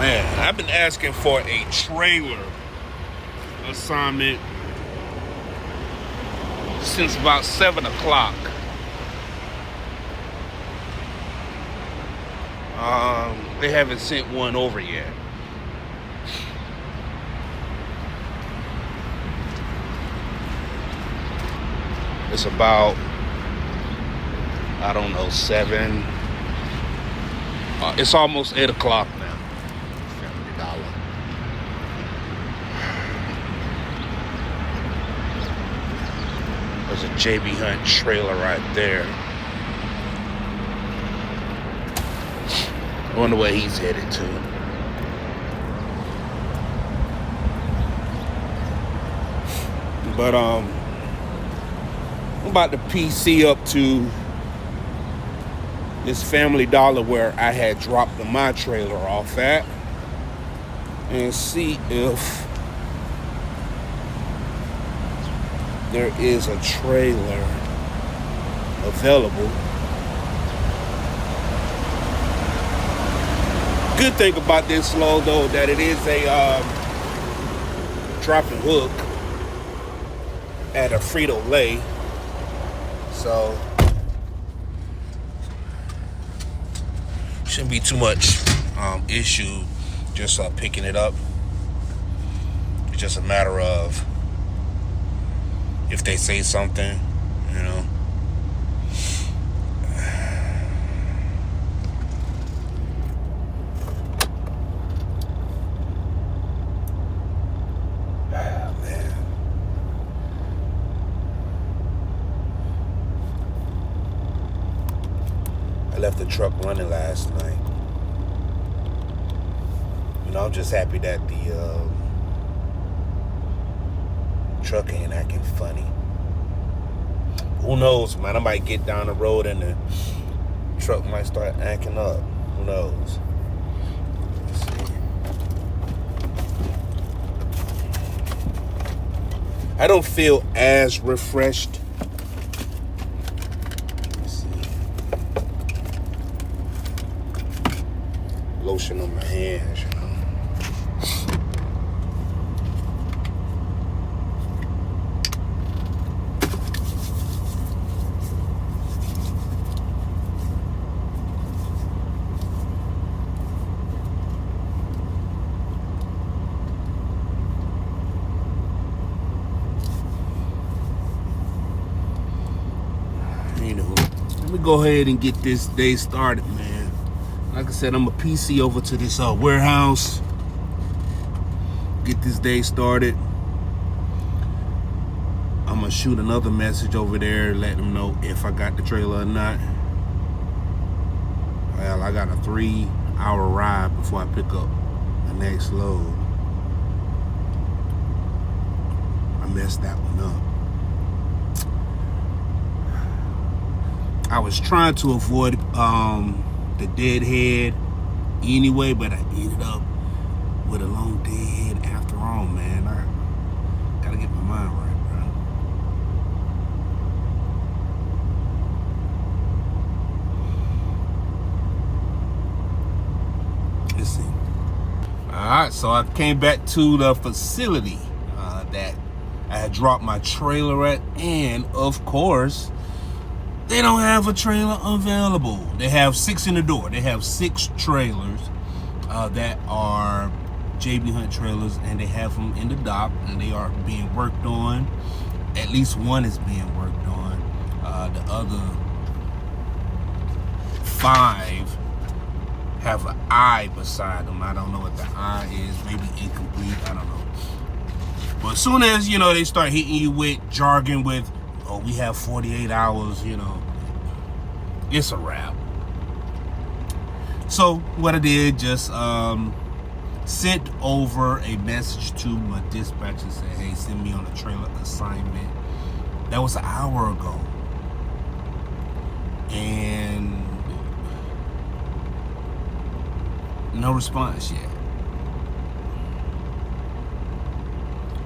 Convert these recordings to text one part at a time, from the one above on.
Man, I've been asking for a trailer assignment since about 7 o'clock. They haven't sent one over yet. It's about, I don't know, 7. It's almost 8 o'clock now. $70. There's a JB Hunt trailer right there. I wonder where he's headed to. But I'm about to PC up to this Family Dollar where I had dropped my trailer off at and see if there is a trailer available. Good thing about this Lowe though, that it is a drop and hook at a Frito-Lay. So shouldn't be too much issue just picking it up. It's just a matter of if they say something, you know. I left the truck running last night. You know, I'm just happy that the truck ain't acting funny. Who knows, man? I might get down the road and the truck might start acting up. Who knows? Let's see. I don't feel as refreshed. Lotion on my hands, you know. Let me go ahead and get this day started, man. Like I said, I'm a PC over to this warehouse. Get this day started. I'm gonna shoot another message over there, let them know if I got the trailer or not. Well, I got a 3-hour ride before I pick up the next load. I messed that one up. I was trying to avoid the deadhead anyway, but I ended up with a long deadhead after all, man. I gotta get my mind right, bro. Let's see. Alright, so I came back to the facility that I had dropped my trailer at, and of course they don't have a trailer available. They have 6 in the door. They have 6 trailers that are JB Hunt trailers, and they have them in the dock, and they are being worked on. At least one is being worked on. The other 5 have an I beside them. I don't know what the I is. Maybe incomplete. I don't know. But as soon as, you know, they start hitting you with jargon with, oh, we have 48 hours, you know, it's a wrap. So what I did, just sent over a message to my dispatcher and said, hey, send me on a trailer assignment. That was an hour ago. And no response yet.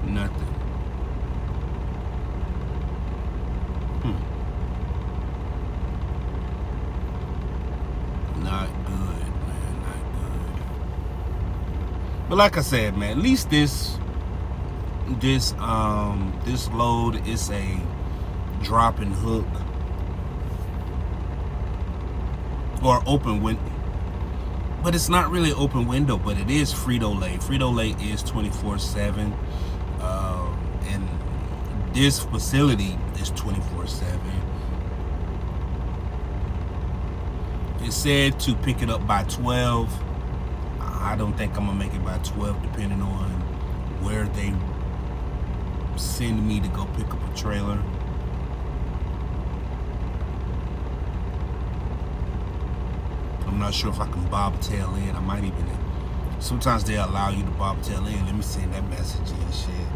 Nothing. Not good, man. Not good. But like I said, man, at least this load is a drop and hook or open window. But it's not really open window, but it is Frito-Lay. Frito-Lay is 24/7, and this facility is 24/7. It said to pick it up by 12. I don't think I'm gonna make it by 12, depending on where they send me to go pick up a trailer. I'm not sure if I can bobtail in. I might even. Sometimes they allow you to bobtail in. Let me send that message in. Shit.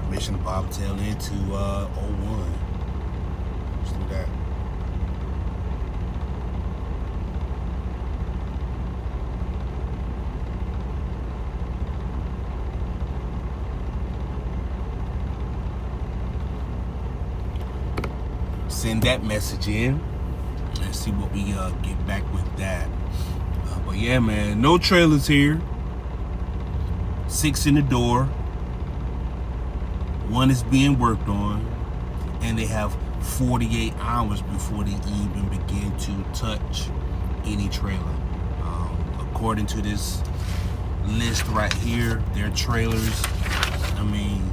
Permission to bobtail into 01. Let's do that. Send that message in. Let's see what we get back with that. But yeah, man, no trailers here. 6 in the door. 1 is being worked on, and they have 48 hours before they even begin to touch any trailer. According to this list right here, their trailers, I mean,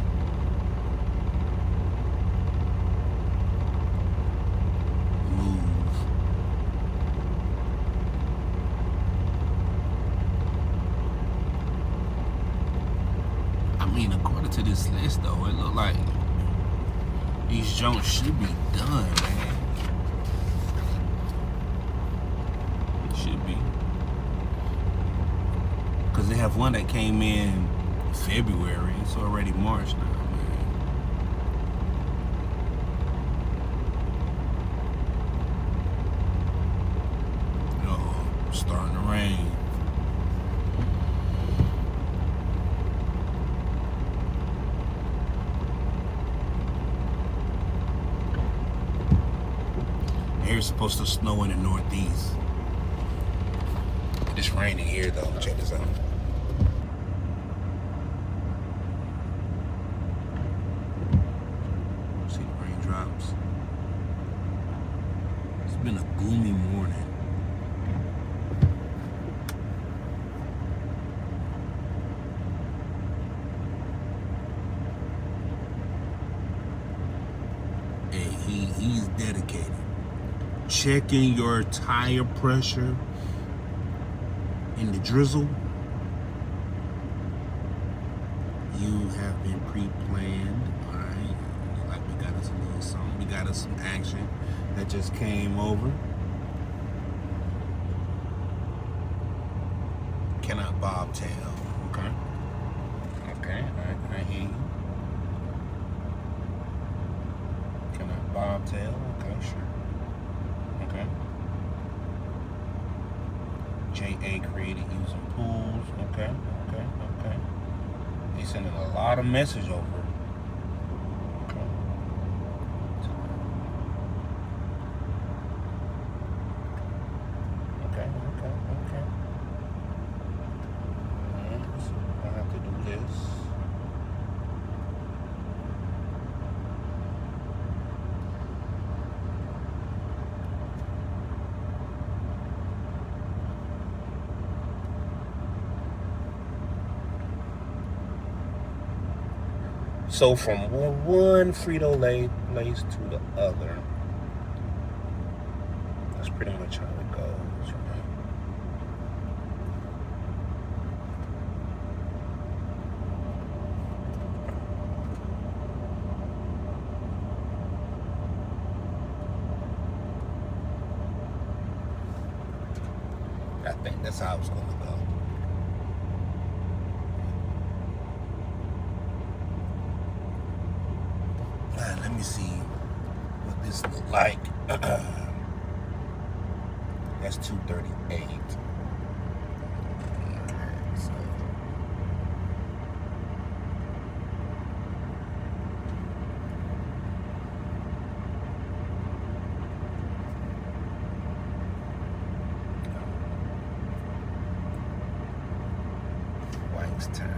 according to this list, though, it look like these joints should be done, man. It should be. Because they have one that came in February. It's already March now, man. Oh, starting to rain. It's supposed to snow in the Northeast. It's raining here though. Check this out. See the raindrops. It's been a gloomy morning. Hey, he's dedicated. Checking your tire pressure in the drizzle. You have been pre-planned. Alright. Like we got us a little something. We got us some action that just came over. Cannot bobtail. Okay. Okay, I hear you. Cannot bobtail. Okay, sure. Okay. JA created using pools. Okay. He's sending a lot of message over. Okay. So I have to do this. So from one Frito-Lay place to the other, that's pretty much how it goes, right? I think that's how it's gonna go. Let me see what this look like. That's 238. So Youngstown.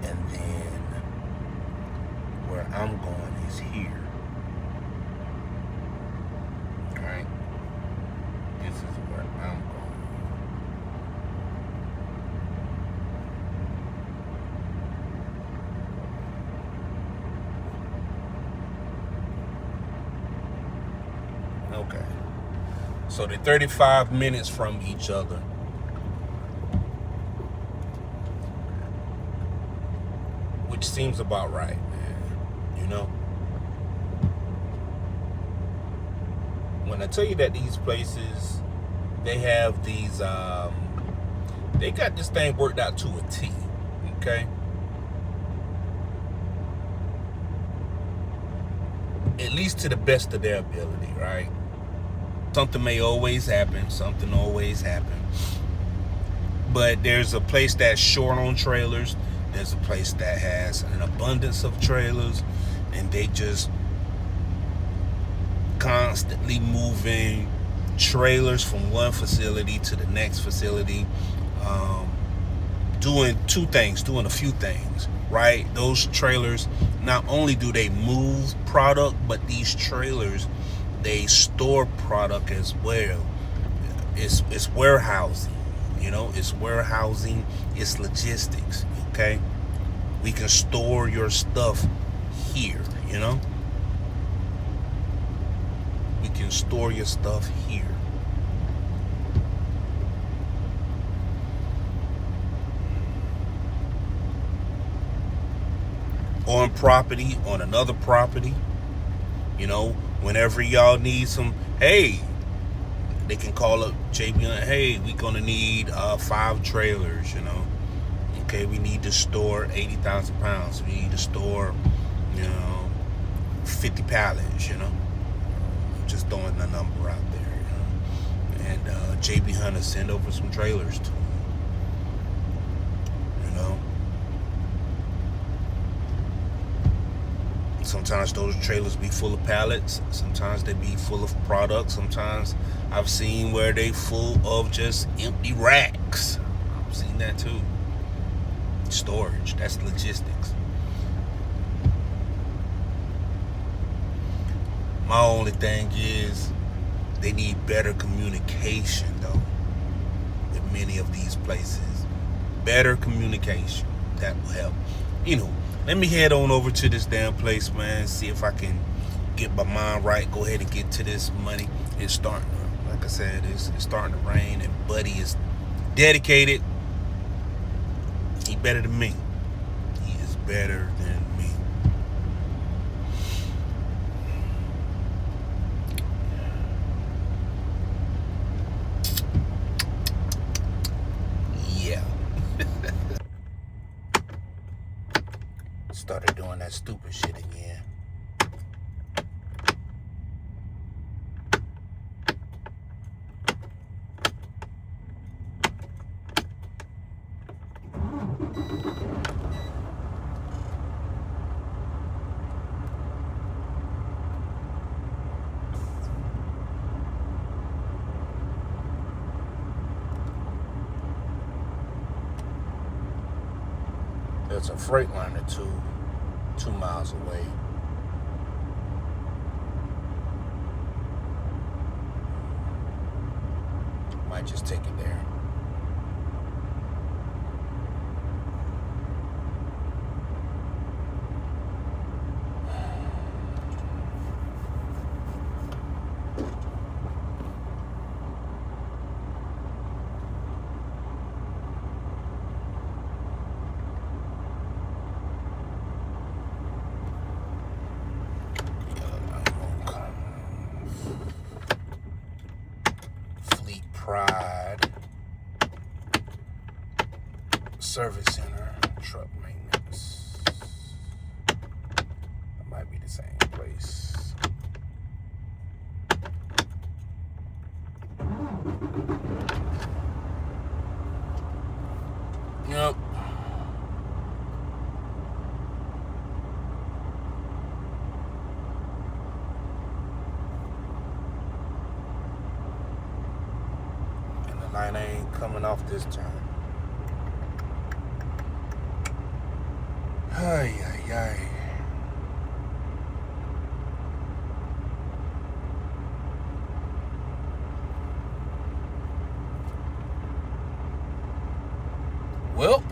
And then where I'm going is here. Alright? This is where I'm going. Okay. So they're 35 minutes from each other. Which seems about right, man. You know? When I tell you that these places, they have these, they got this thing worked out to a T, okay? At least to the best of their ability, right? Something may always happen. Something always happens. But there's a place that's short on trailers. There's a place that has an abundance of trailers. And they just constantly moving trailers from one facility to the next facility. Doing a few things, right? Those trailers, not only do they move product, but these trailers, they store product as well. It's warehousing, you know, it's warehousing, it's logistics, okay? We can store your stuff here, you know? We can store your stuff here. On property, on another property, you know, whenever y'all need some, hey, they can call up JB, hey, we're gonna need 5 trailers, you know. Okay, we need to store 80,000 pounds. We need to store, you know, 50 pallets, you know. Just throwing the number out there, you know. And JB Hunter send over some trailers to them, you know. Sometimes those trailers be full of pallets. Sometimes they be full of products. Sometimes I've seen where they full of just empty racks. I've seen that too. Storage, that's logistics. My only thing is they need better communication though with many of these places. Better communication, that will help. You know, let me head on over to this damn place, man. See if I can get my mind right. Go ahead and get to this money. It's starting to, like I said, it's starting to rain, and Buddy is dedicated. He better than me. He is better than me. Yeah. Started doing that stupid shit again. There's a Freightliner 2 miles away. Might just take it there. Pride Service Center, truck maintenance. That might be the same place. Yep. line ain't coming off this time. Ay, ay, ay. Well,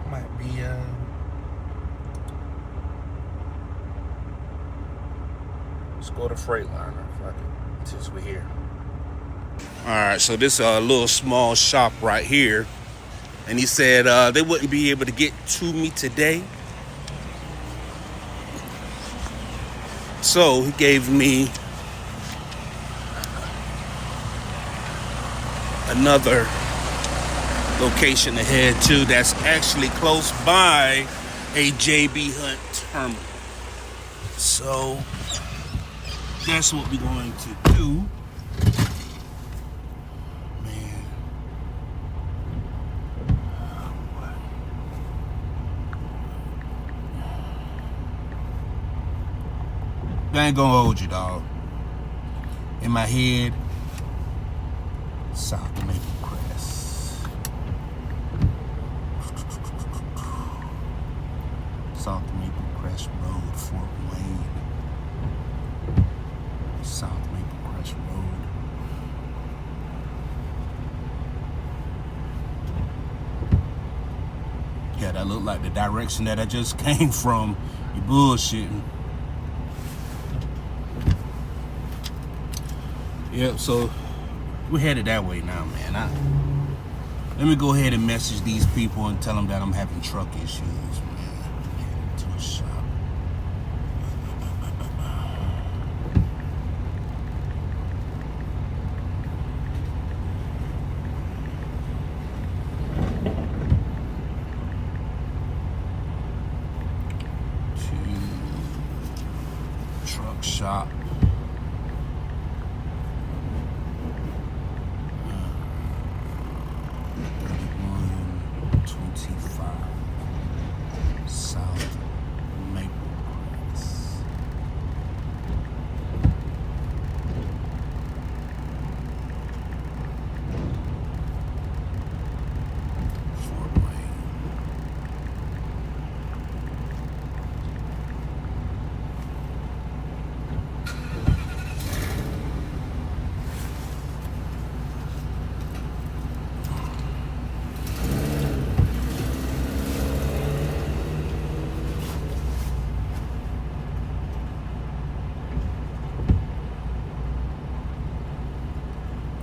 might be let's go to Freightliner since we're here. All right, so this little small shop right here, and he said they wouldn't be able to get to me today, so he gave me another location to head to that's actually close by a JB Hunt terminal. So that's what we're going to do. Man. I ain't gonna hold you, dog. In my head, South Maple Crest. South Maple Crest Road, Fort Wayne. South Maple Crest Road. Yeah, that looked like the direction that I just came from. You bullshitting. Yep, so we're headed that way now, man. Let me go ahead and message these people and tell them that I'm having truck issues, man. I'm headed to a shop. To truck shop. 25 South Maple Crest. Fort Wayne.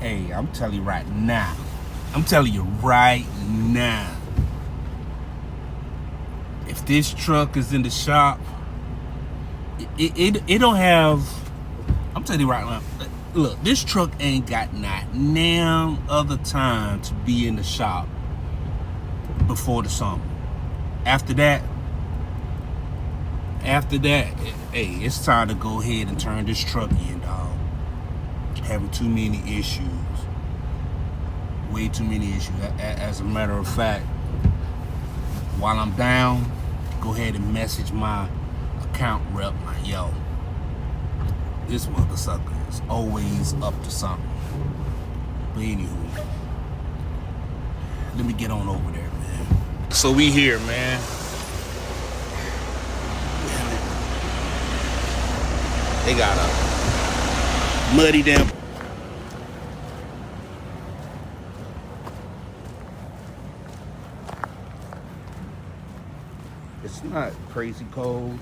Hey, I'm telling you right now. If this truck is in the shop, it don't have. I'm telling you right now. Look, this truck ain't got not damn other time to be in the shop before the summer. After that, hey, it's time to go ahead and turn this truck in, dog. Having too many issues. Way too many issues. As a matter of fact, while I'm down, go ahead and message my account rep. Like, yo, this mother sucker is always up to something. But anywho, let me get on over there, man. So we here, man. They got a muddy damn. It's not crazy cold.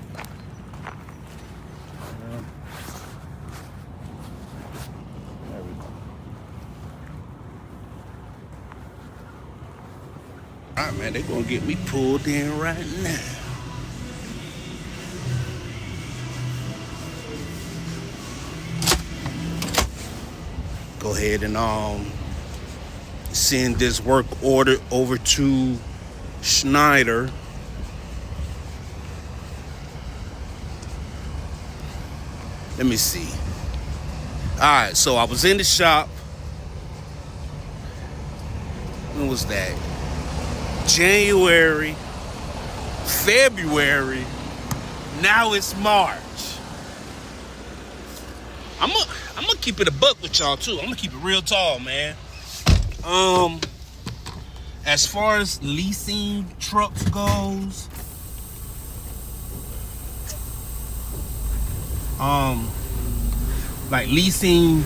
There we go. All right, man, they're gonna get me pulled in right now. Go ahead and send this work order over to Schneider. Let me see. All right, so I was in the shop. was that? January, February, now it's March. I'm gonna keep it a buck with y'all too. I'm gonna keep it real tall, man. As far as leasing trucks goes, like leasing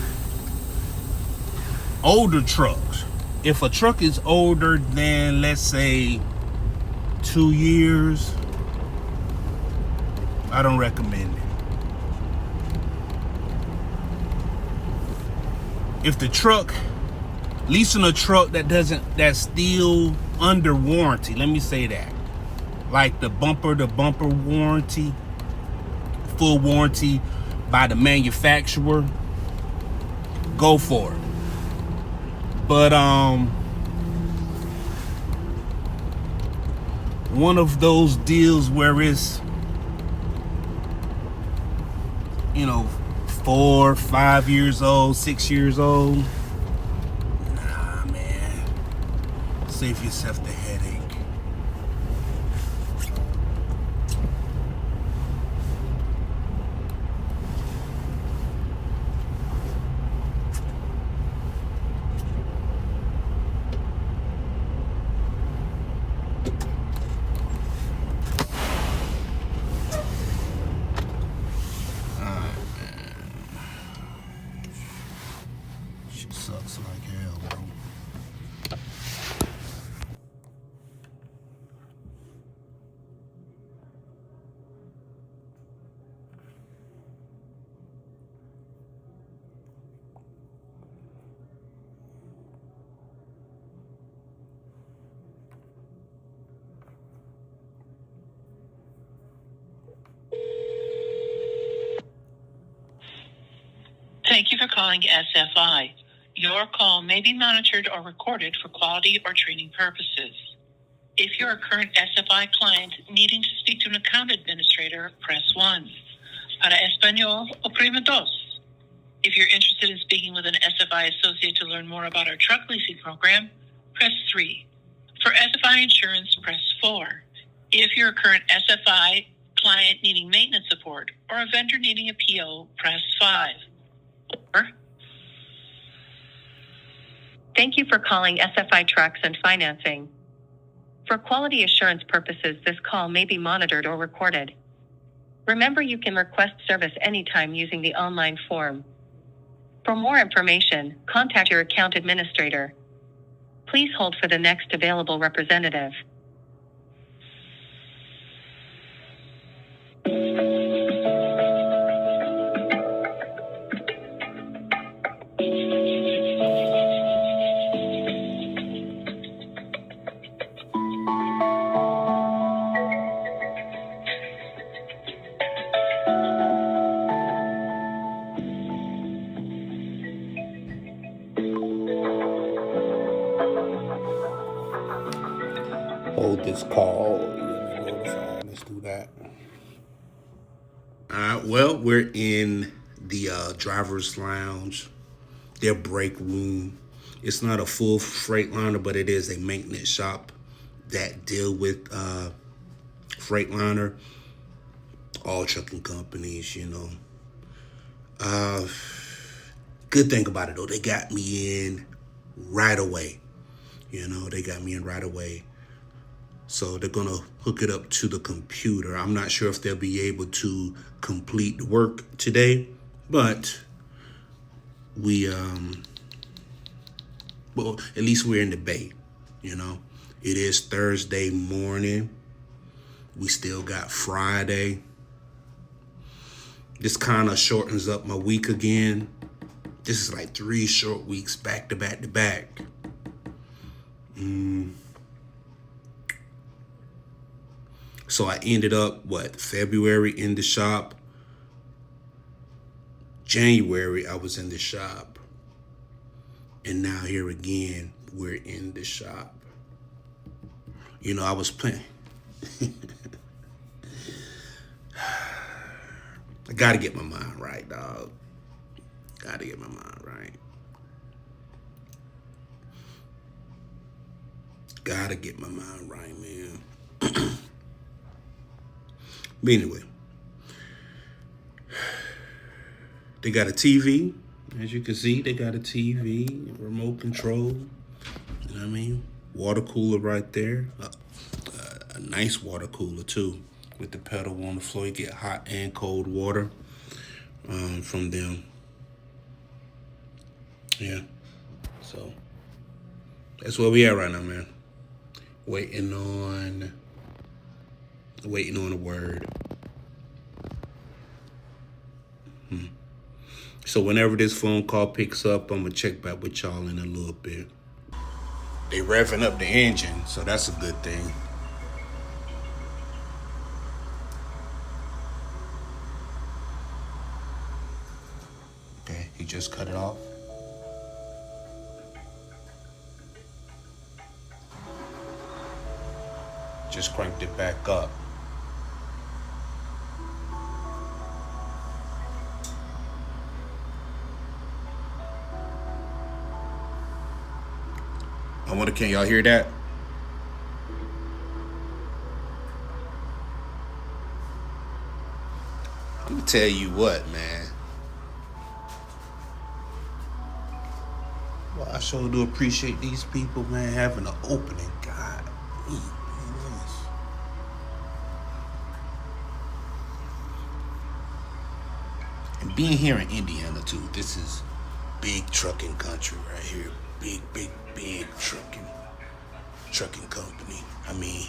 older trucks. If a truck is older than, let's say, 2 years, I don't recommend it. If the truck, leasing a truck that's still under warranty, let me say that, like the bumper to bumper warranty, full warranty by the manufacturer, go for it. But one of those deals where it's, 4, 5 years old, 6 years old, nah, man, save yourself the headache. Sucks like hell, bro. Thank you for calling SFI. Your call may be monitored or recorded for quality or training purposes. If you're a current SFI client needing to speak to an account administrator, press 1. Para español, oprime dos. If you're interested in speaking with an SFI associate to learn more about our truck leasing program, press 3. For SFI insurance, press 4. If you're a current SFI client needing maintenance support or a vendor needing a PO, press 5. Or thank you for calling SFI Trucks and Financing. For quality assurance purposes, this call may be monitored or recorded. Remember, you can request service anytime using the online form. For more information, contact your account administrator. Please hold for the next available representative. Hold this call. Let's do that. All right. Well, we're in the driver's lounge, their break room. It's not a full Freightliner, but it is a maintenance shop that deal with Freightliner, all trucking companies, Good thing about it, though, they got me in right away. So they're going to hook it up to the computer. I'm not sure if they'll be able to complete the work today, but well, at least we're in the Bay, It is Thursday morning. We still got Friday. This kind of shortens up my week again. This is like 3 short weeks back to back to back. So I ended up, February in the shop. January, I was in the shop. And now here again, we're in the shop. I was playing. I got to get my mind right, dog. Got to get my mind right. Gotta get my mind right, man. But anyway, they got a TV. As you can see, they got a TV, remote control. You know what I mean? Water cooler right there. A nice water cooler too, with the pedal on the floor. You get hot and cold water from them. Yeah. So that's where we at right now, man. Waiting on a word. So whenever this phone call picks up, I'm gonna check back with y'all in a little bit. They revving up the engine, so that's a good thing. Okay, he just cut it off. Just cranked it back up. Can y'all hear that? I'm gonna tell you what, man. Well, I sure do appreciate these people, man, having an opening. God, man. And being here in Indiana too, this is big trucking country right here. Big trucking company. I mean,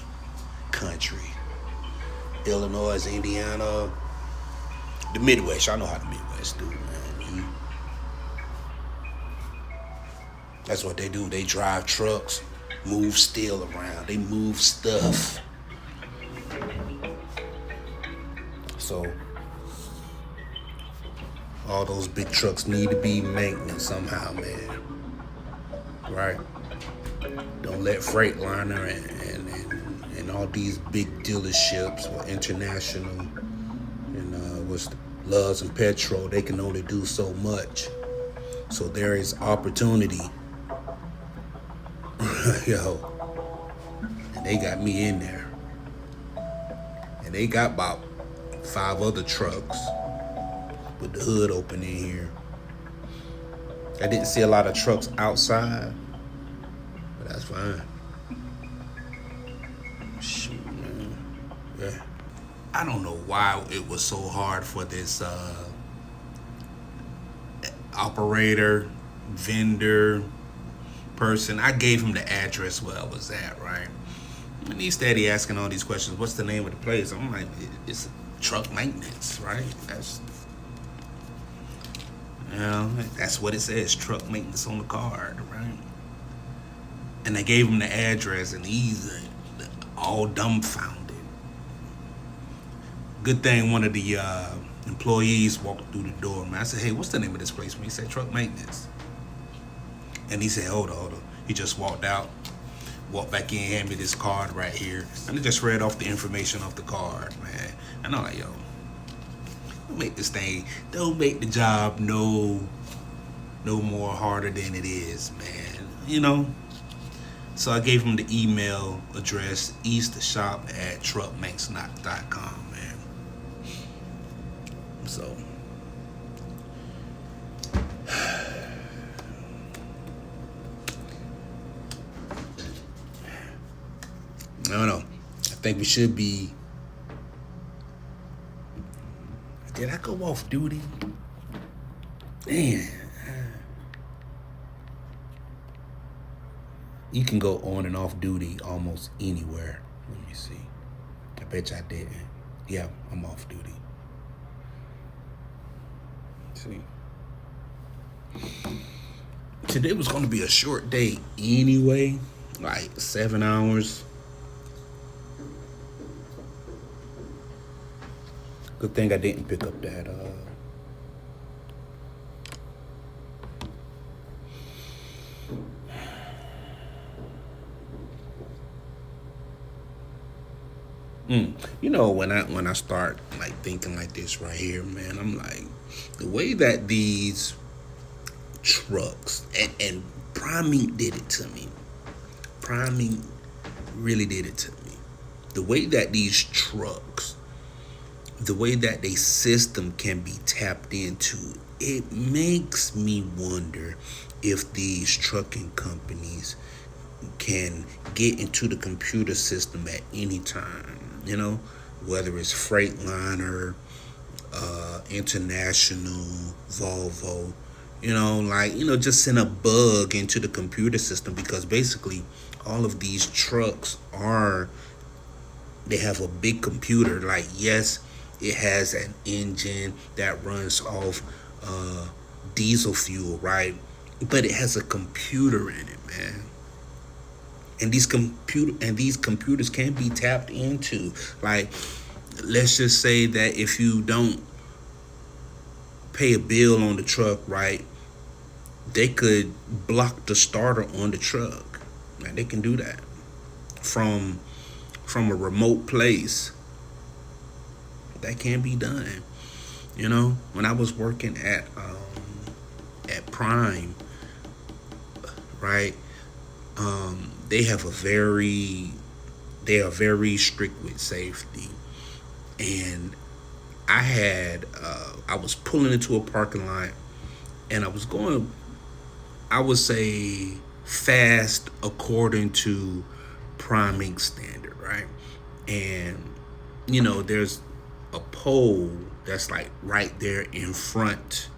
country. Illinois, Indiana, the Midwest. Y'all know how the Midwest do, man. That's what they do. They drive trucks, move steel around. They move stuff. So all those big trucks need to be maintenance somehow, man. Right? Don't let Freightliner and all these big dealerships or international and what's Loves and Petrol, they can only do so much. So there is opportunity. Yo. And they got me in there. And they got about 5 other trucks with the hood open in here. I didn't see a lot of trucks outside, but that's fine. Shoot, man. Yeah. I don't know why it was so hard for this operator, vendor, person. I gave him the address where I was at, right? And he's steady asking all these questions. What's the name of the place? I'm like, it's truck maintenance, right? That's what it says, truck maintenance on the card, right? And I gave him the address, and he's all dumbfounded. Good thing one of the employees walked through the door, man. I said, hey, what's the name of this place? He said, truck maintenance. And he said, hold on. He just walked out, walked back in, handed me this card right here. And I just read off the information off the card, man. And I'm like, yo, don't make the job no more harder than it is, man. So I gave him the email address, eastshop@truckmaxknock.com, man. So I don't know. I think we should be. Did I go off duty? Man. You can go on and off duty almost anywhere. Let me see. I bet you I didn't. Yeah, I'm off duty. Let's see. Today was going to be a short day anyway. Like 7 hours. Good thing I didn't pick up that when I start like thinking like this right here, man, I'm like, the way that these trucks and Prime Inc did it to me. Prime Inc really did it to me. The way that these trucks, the way that they system can be tapped into, it makes me wonder if these trucking companies can get into the computer system at any time, whether it's Freightliner, International, Volvo, just send a bug into the computer system, because basically all of these trucks they have a big computer. Like, yes, it has an engine that runs off diesel fuel, right? But it has a computer in it, man. And these computers can be tapped into. Like, let's just say that if you don't pay a bill on the truck, right, they could block the starter on the truck. Now, they can do that from a remote place. That can be done. When I was working at Prime, right, they are very strict with safety. And I was pulling into a parking lot, and I was going, I would say, fast according to Prime Inc. standard, right? And there's a pole that's like right there in front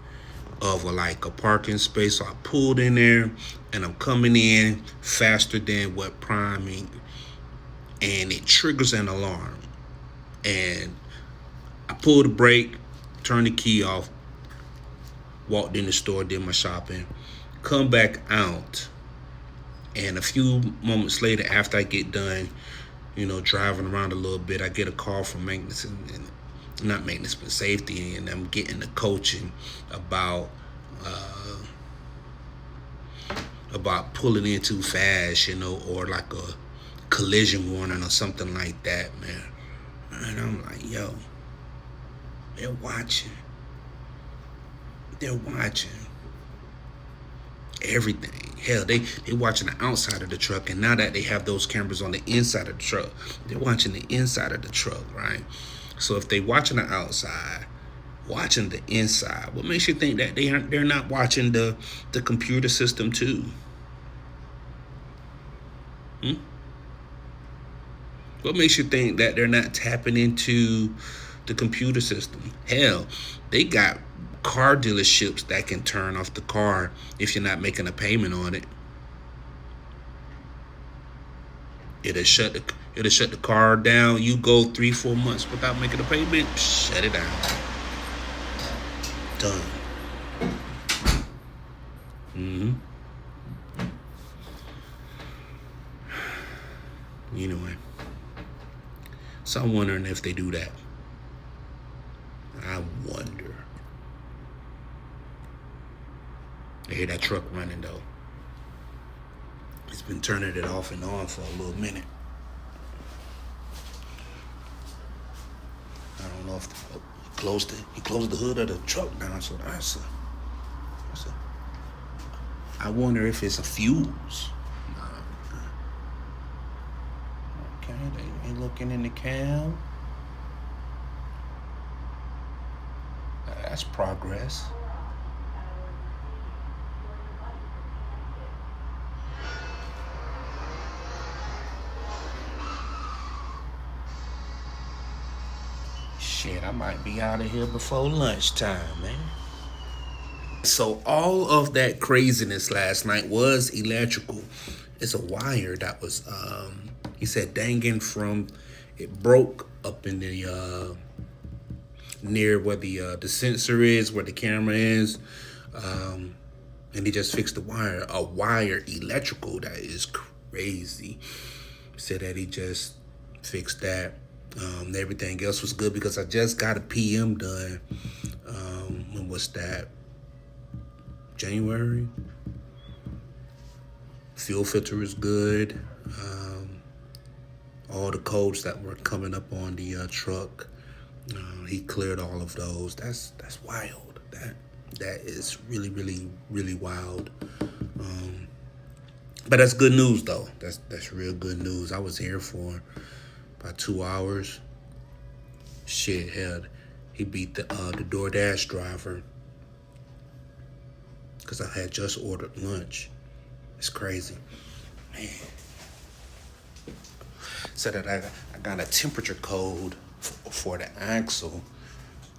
of a parking space. So I pulled in there, and I'm coming in faster than what Prime Inc. And it triggers an alarm. And I pulled the brake, turned the key off, walked in the store, did my shopping, come back out, and a few moments later, after I get done, driving around a little bit, I get a call from maintenance, and not maintenance, but safety, and I'm getting the coaching about pulling in too fast, or like a collision warning or something like that, man. And I'm like, yo, they're watching everything. Hell, they watching the outside of the truck, and now that they have those cameras on the inside of the truck, they're watching the inside of the truck, right? So if they watching the outside, watching the inside, what makes you think that they're not watching the computer system too? What makes you think that they're not tapping into the computer system? Hell, they got car dealerships that can turn off the car if you're not making a payment on it. It'll shut the car down. You go 3-4 months without making a payment, shut it down. Done. Anyway, so I'm wondering if they do that. I wonder. I hear that truck running though. It's been turning it off and on for a little minute. I don't know if he closed the hood of the truck down, so that's I wonder if it's a fuse. Okay, they ain't looking in the cam. That's progress. Shit, I might be out of here before lunchtime, man. So all of that craziness last night was electrical. It's a wire that was, he said, dangling from, it broke up in the, near where the sensor is, where the camera is. And he just fixed the wire, a wire electrical. That is crazy. He said that he just fixed that. Everything else was good because I just got a PM done. When was that? January. Fuel filter is good. All the codes that were coming up on the truck, he cleared all of those. That's wild. That is really, really, really wild. But that's good news though. That's real good news. I was here for about 2 hours. Shit, hell, he beat the DoorDash driver because I had just ordered lunch. It's crazy, man. Said that I got a temperature code for the axle.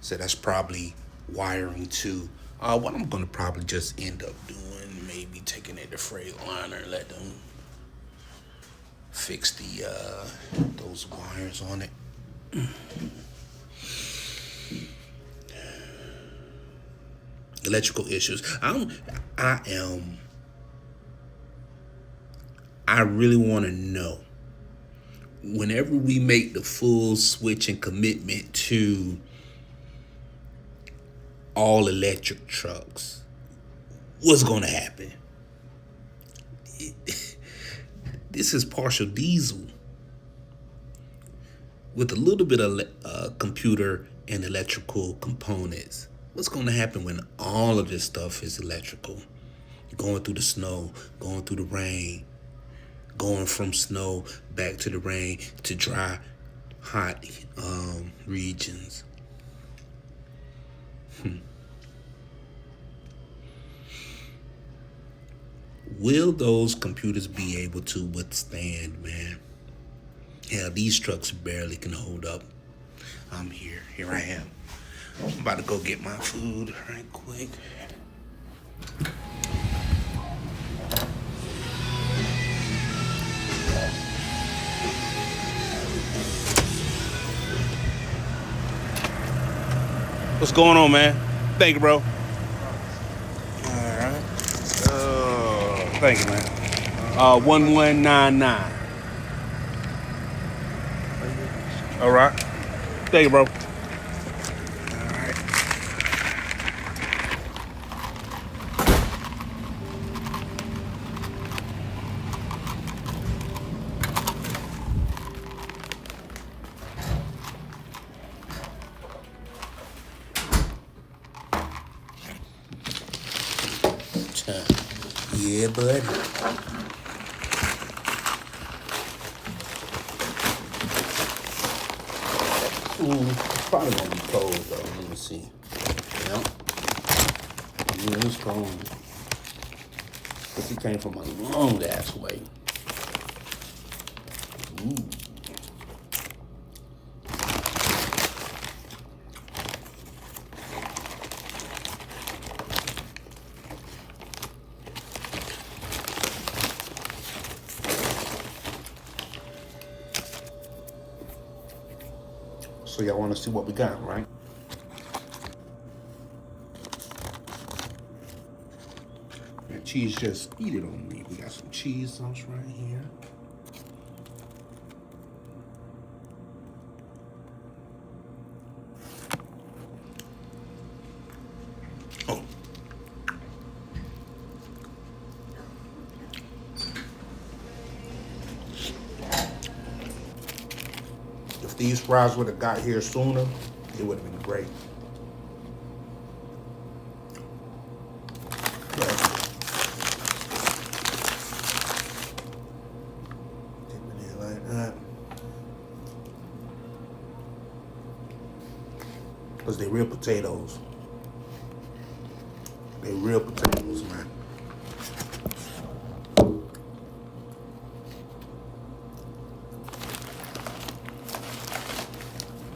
So that's probably wiring to what I'm gonna probably just end up doing. Maybe taking it to Freightliner and let them fix the those wires on it. Electrical issues. I really want to know, whenever we make the full switch and commitment to all electric trucks, what's going to happen? This is partial diesel with a little bit of computer and electrical components. What's going to happen when all of this stuff is electrical? Going through the snow, going through the rain, going from snow back to the rain to dry, hot regions. Will those computers be able to withstand, man? Hell, these trucks barely can hold up. I'm here. Here I am. I'm about to go get my food right quick. What's going on, man? Thank you, bro. Alright. Thank you, man. 1199. Alright. Thank you, bro. Alright. Yeah, bud. It's probably gonna be cold though. Let me see. Yep. Yeah, it's cold. Cause it came from a long ass way. Ooh. So y'all want to see what we got, right? That cheese just eat it on me. We got some cheese sauce right here. Oh. If these fries would have got here sooner, it would have been great. But dip it in like that. Because they're real potatoes. They're real potatoes, man.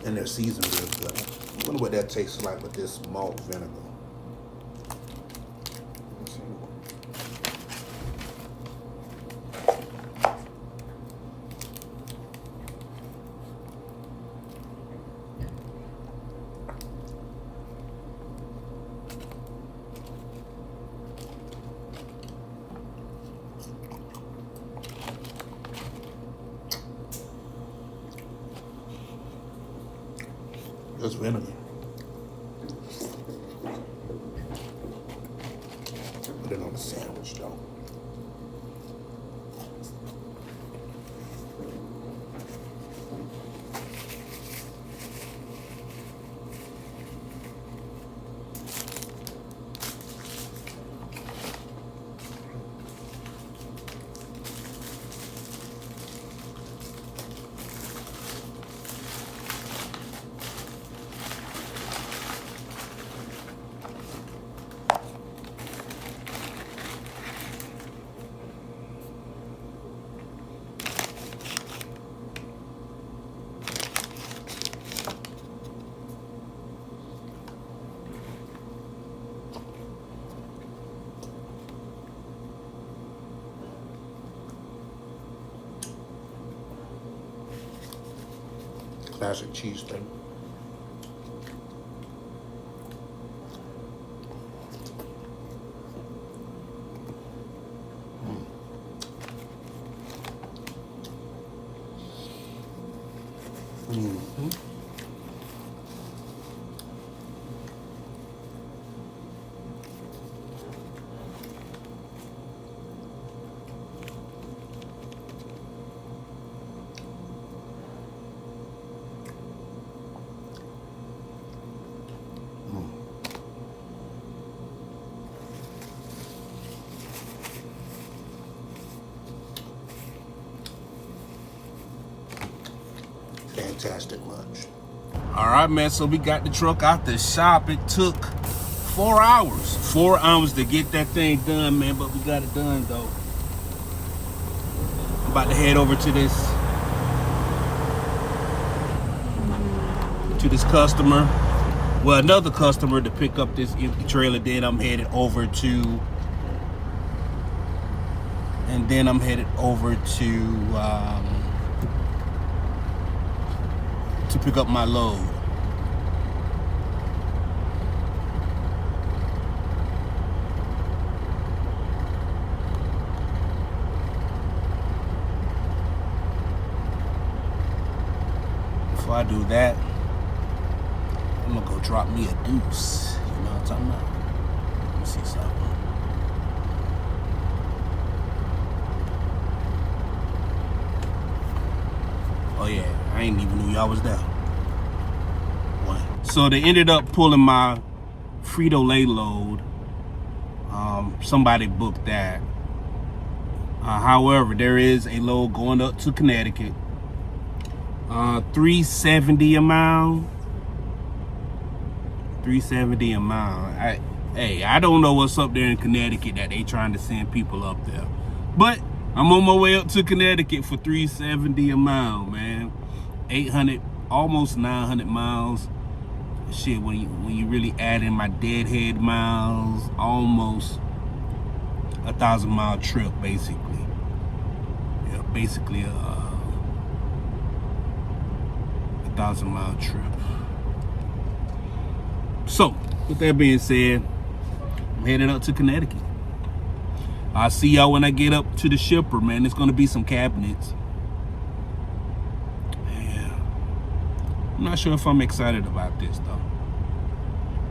And they're seasoned real good. I wonder what that tastes like with this malt vinegar. Let's see. Just vinegar. Put it on a sandwich though. classic cheese thing. Mm-hmm. Fantastic lunch. All right, man. So we got the truck out the shop. It took 4 hours. 4 hours to get that thing done, man. But we got it done, though. I'm about to head over to this customer. Well, another customer to pick up this empty trailer. Then I'm headed over to. And then I'm headed over to pick up my load. Before I do that, I'm gonna go drop me a deuce. You know what I'm talking about? Let me see something. Oh yeah, I ain't even knew y'all was there. So they ended up pulling my Frito-Lay load. Somebody booked that. However, there is a load going up to Connecticut. $370 a mile. $370 a mile. I don't know what's up there in Connecticut that they trying to send people up there. But I'm on my way up to Connecticut for $370 a mile, man. 800, almost 900 miles. Shit, when you really add in my deadhead miles, almost 1,000 mile trip, basically. Yeah, basically a 1,000 mile trip. So, with that being said, I'm heading up to Connecticut. I'll see y'all when I get up to the shipper, man. There's gonna be some cabinets. I'm not sure if I'm excited about this though,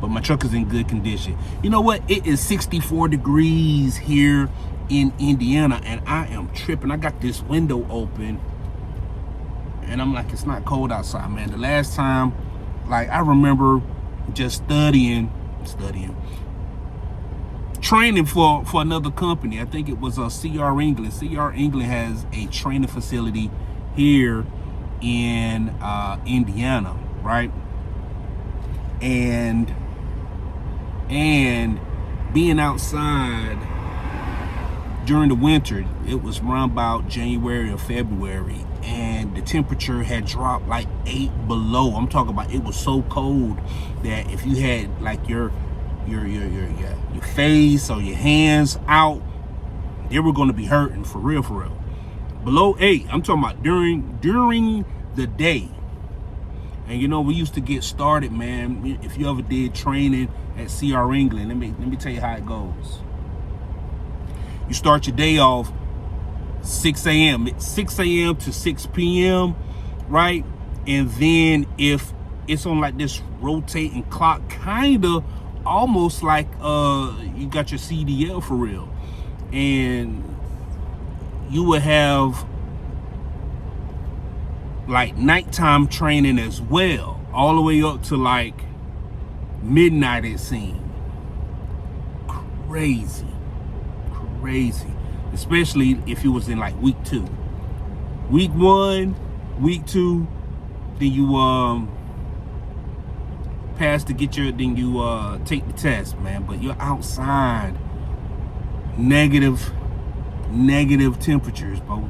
but my truck is in good condition. You know what? It is 64 degrees here in Indiana and I am tripping. I got this window open and I'm like, it's not cold outside, man. The last time, like I remember just studying, training for another company. I think it was CR England. CR England has a training facility here in Indiana, right? And being outside during the winter, it was around about January or February, and the temperature had dropped like 8 below. I'm talking about it was so cold that if you had like your face or your hands out, they were going to be hurting for real. Below 8, I'm talking about during the day. And you know, we used to get started, man. If you ever did training at CR England, let me tell you how it goes. You start your day off 6 a.m. It's 6 a.m. to 6 p.m., right? And then if it's on like this rotating clock, kind of almost like you got your CDL for real. And you would have like nighttime training as well, all the way up to like midnight, it seemed. Crazy. Especially if you was in like week 2. Week 1, week 2, then you pass to get your, then you take the test, man. But you're outside, negative temperatures, bro.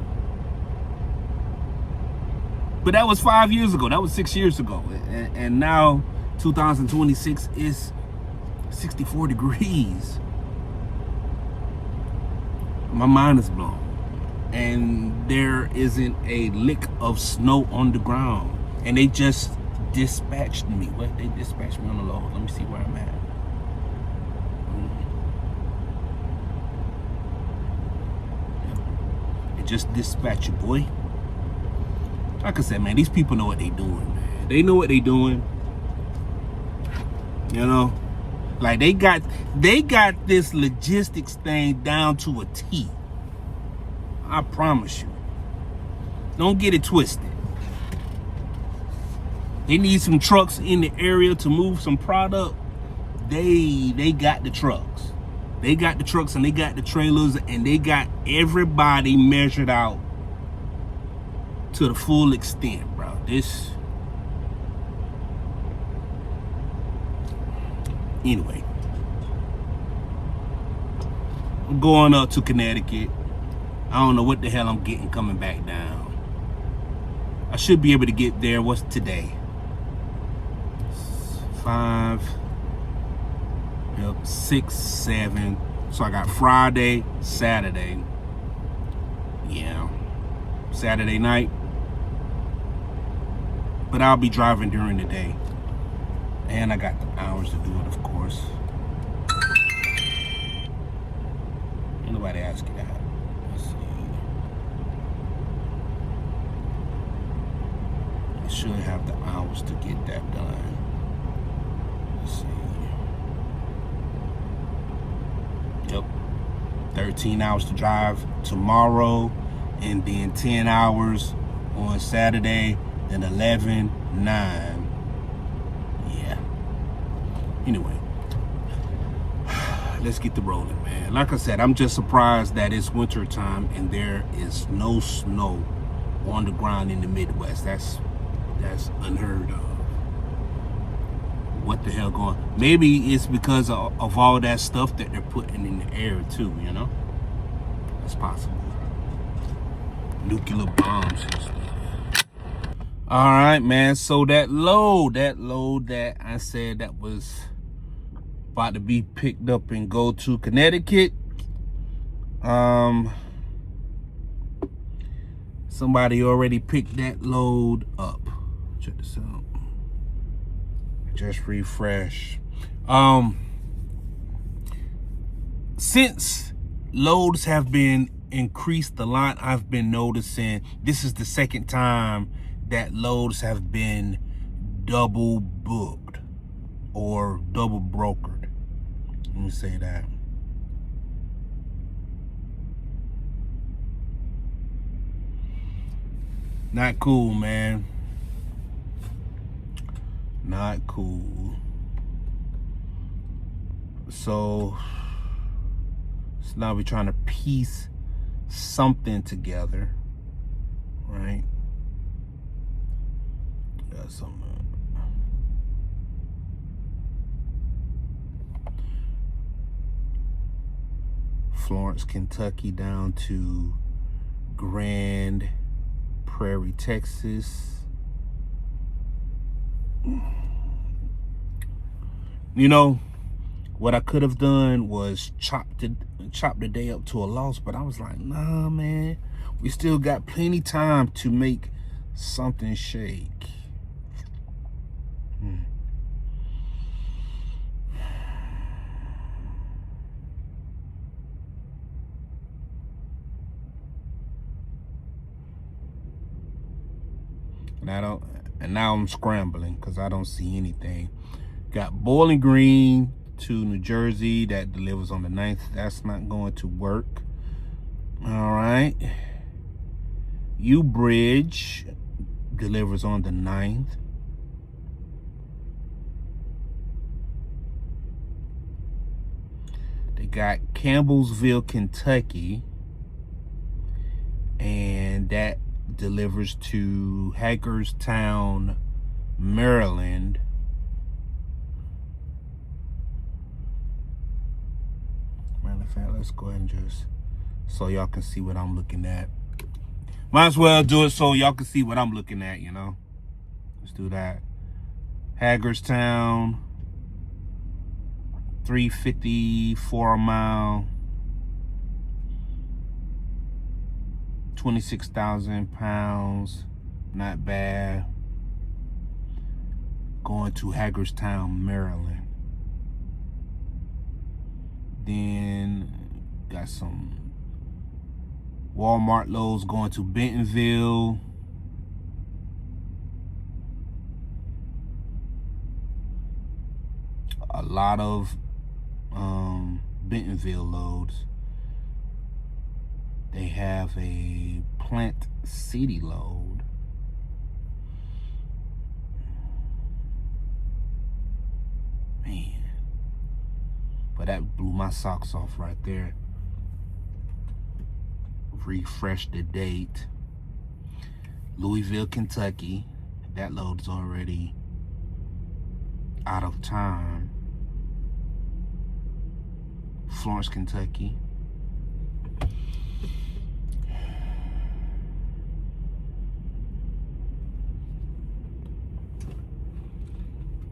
But that was 5 years ago. That was 6 years ago. And now 2026 is 64 degrees. My mind is blown. And there isn't a lick of snow on the ground. And they just dispatched me. What? They dispatched me on the Lowe. Let me see where I'm at. They just dispatched you, boy. Like I said, man, these people know what they doing, man. They know what they doing. You know? Like they got this logistics thing down to a T. I promise you. Don't get it twisted. They need some trucks in the area to move some product. They got the trucks. They got the trucks and they got the trailers and they got everybody measured out to the full extent, bro. This. Anyway. I'm going up to Connecticut. I don't know what the hell I'm getting coming back down. I should be able to get there. What's today? 5, 6, 7. So I got Friday, Saturday. Yeah. Saturday night. But I'll be driving during the day. And I got the hours to do it, of course. Ain't nobody ask you that. Let's see. I should have the hours to get that done. Let's see. Yep. 13 hours to drive tomorrow, and then 10 hours on Saturday, then 11, 9. Yeah. Anyway, let's get the rolling, man. Like I said, I'm just surprised that it's winter time and there is no snow on the ground in the Midwest. That's unheard of. What the hell going on? Maybe it's because of all that stuff that they're putting in the air too, you know? That's possible. Nuclear bombs and stuff. All right, man. So that load that I said that was about to be picked up and go to Connecticut. Somebody already picked that load up. Check this out. Just refresh. Since loads have been increased a lot, I've been noticing this is the second time that loads have been double booked or double brokered. Let me say that. Not cool, man. Not cool. So now we're trying to piece something together, right? Got something. Florence, Kentucky down to Grand Prairie, Texas. You know, what I could have done was chop the day up to a loss, but I was like, nah, man, we still got plenty time to make something shake. And now I'm scrambling because I don't see anything. Got Bowling Green to New Jersey that delivers on the 9th. That's not going to work. All right. U-Bridge delivers on the 9th. They got Campbellsville, Kentucky, and that delivers to Hagerstown, Maryland. Matter of fact, let's go ahead and just so y'all can see what I'm looking at. Might as well do it so y'all can see what I'm looking at, you know. Let's do that. Hagerstown, 354 a mile, 26,000 pounds. Not bad. going to Hagerstown, Maryland. Then got some Walmart loads going to Bentonville. A lot of Bentonville loads. They have a Plant City load. Man. But that blew my socks off right there. Refresh the date. Louisville, Kentucky. That load's already out of time. Florence, Kentucky.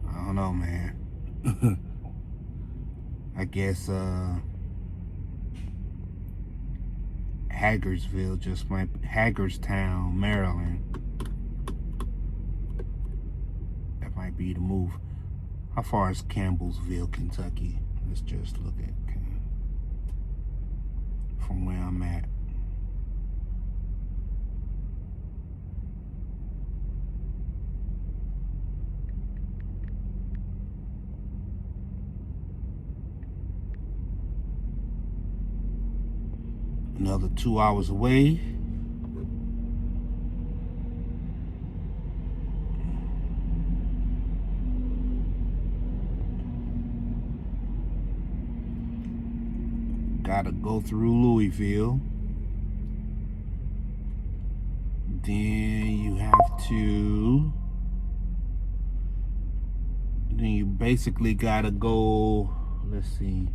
I don't know, man. I guess Hagersville just might, Hagerstown, Maryland. That might be the move. How far is Campbellsville, Kentucky? Let's just look at from where I'm at. Another 2 hours away. Gotta go through Louisville. Then you have to, then you basically gotta go, let's see.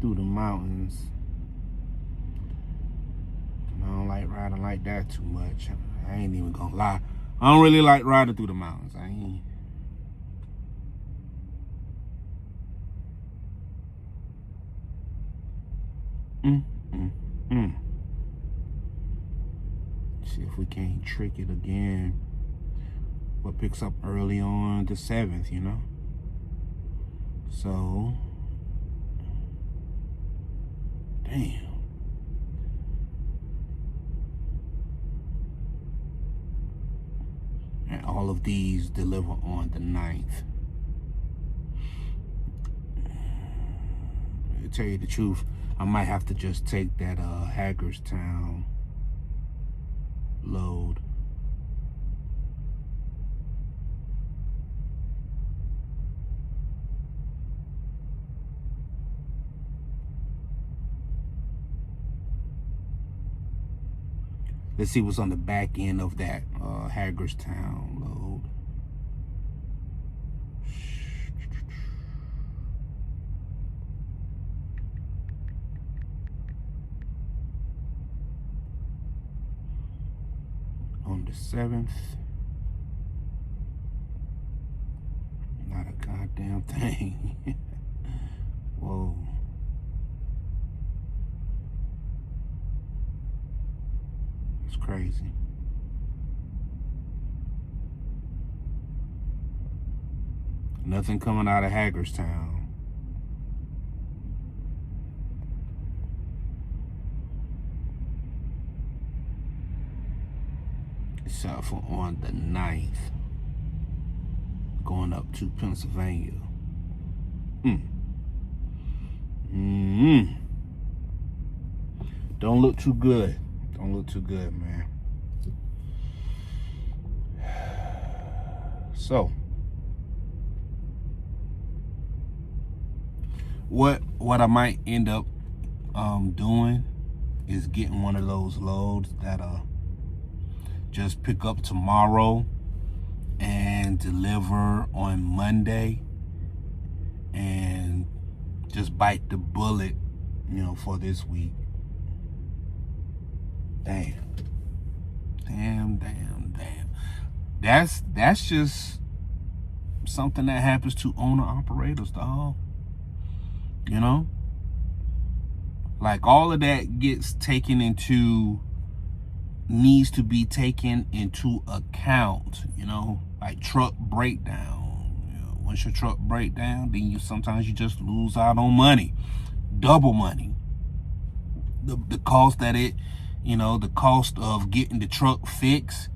Through the mountains. I don't like riding like that too much. I ain't even gonna lie. I don't really like riding through the mountains. I ain't. See if we can't trick it again. What picks up early on the 7th, you know? So, damn. And all of these deliver on the 9th. To tell you the truth, I might have to just take that Hagerstown load. Let's see what's on the back end of that Hagerstown load. On the 7th. Not a goddamn thing. Whoa. It's crazy. Nothing coming out of Hagerstown. Except for on the 9th. Going up to Pennsylvania. Don't look too good. Don't look too good, man. So, what I might end up doing is getting one of those loads that just pick up tomorrow and deliver on Monday, and just bite the bullet, you know, for this week. Damn. That's just something that happens to owner operators, dog. You know? Like, all of that needs to be taken into account, like truck breakdown. Once your truck break down, then sometimes you just lose out on money, double money. The cost the cost of getting the truck fixed,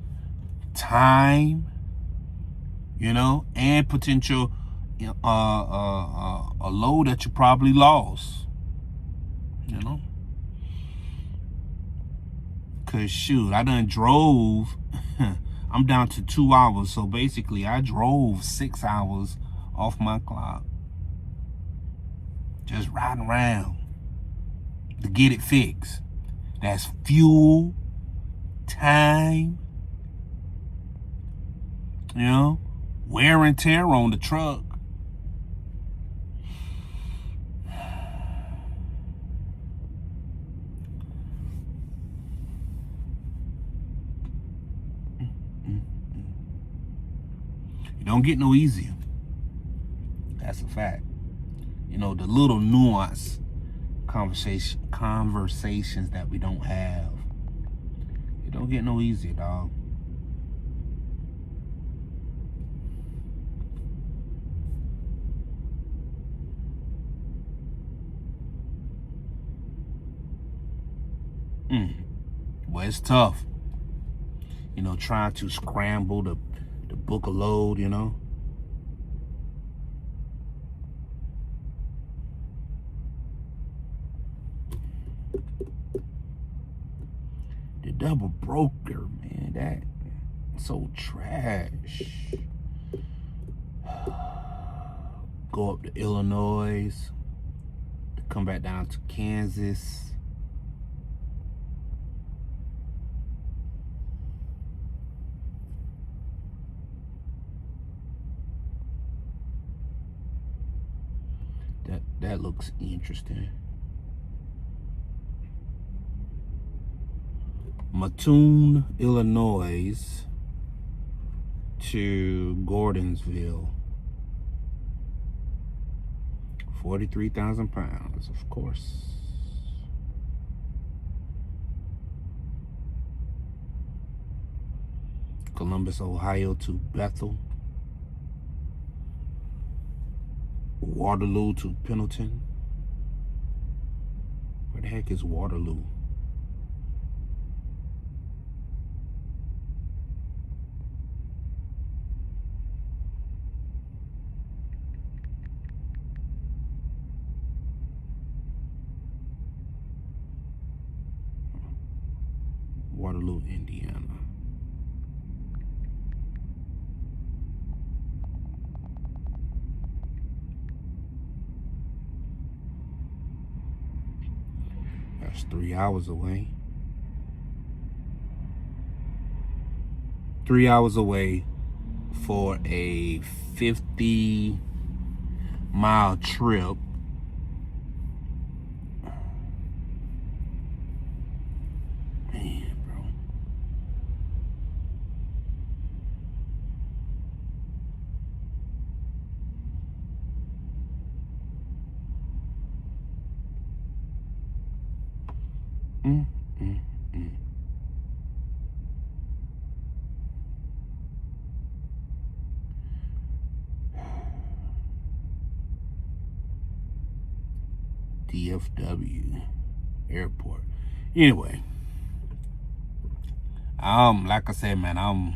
time, and potential a load that you probably lost, Cause shoot, I done drove. I'm down to 2 hours, so basically I drove 6 hours off my clock, just riding around to get it fixed. That's fuel, time, wear and tear on the truck. It don't get no easier. That's a fact. The little nuance conversations that we don't have. It don't get no easier, dog. Well, it's tough. Trying to scramble the book a load, The double broker, man, that's so trash. Go up to Illinois, come back down to Kansas. That looks interesting. Mattoon, Illinois to Gordonsville. 43,000 pounds, of course. Columbus, Ohio to Bethel. Waterloo to Pendleton. Where the heck is Waterloo? Waterloo, Indiana. That's 3 hours away. 3 hours away for a 50-mile trip. Man, bro. DFW airport. Anyway, like I said, man, I'm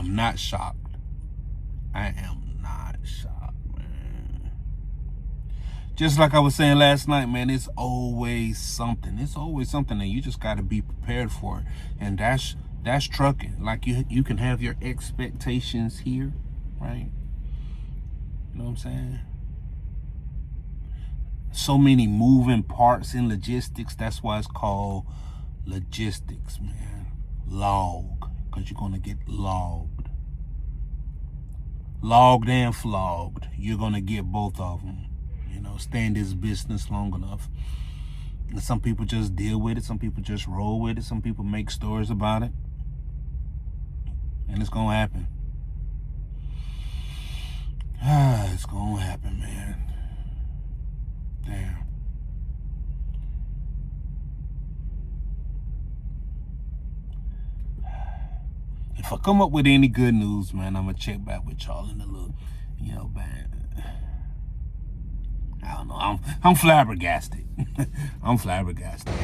not shocked. I am not shocked, man. Just like I was saying last night, man, it's always something. It's always something, and you just got to be prepared for it. And that's trucking. Like, you can have your expectations here, right? You know what I'm saying? So many moving parts in logistics. That's why it's called logistics, man. Log, because you're gonna get logged and flogged. You're gonna get both of them. Stay in this business long enough. And some people just deal with it. Some people just roll with it. Some people make stories about it. And it's gonna happen. It's gonna happen, man. Damn. If I come up with any good news, man, I'm gonna check back with y'all in a little, man. I don't know. I'm flabbergasted. I'm flabbergasted.